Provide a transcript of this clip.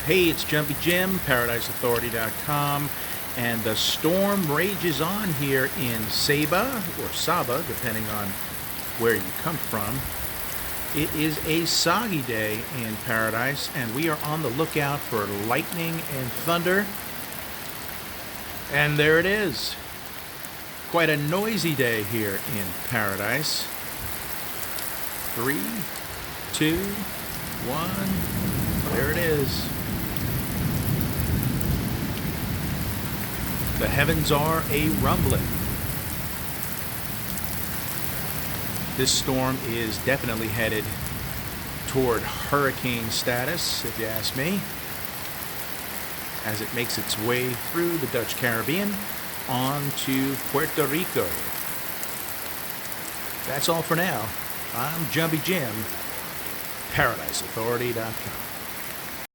Hey, it's Jumby Jim, ParadiseAuthority.com, and the storm rages on here in Saba, or Saba, depending on where you come from. It is a soggy day in Paradise, and we are on the lookout for lightning and thunder. And there it is. Quite a noisy day here in Paradise. 3, 2, 1, there it is. The heavens are a rumbling. This storm is definitely headed toward hurricane status, if you ask me, as it makes its way through the Dutch Caribbean on to Puerto Rico. That's all for now. I'm Jumby Jim, ParadiseAuthority.com.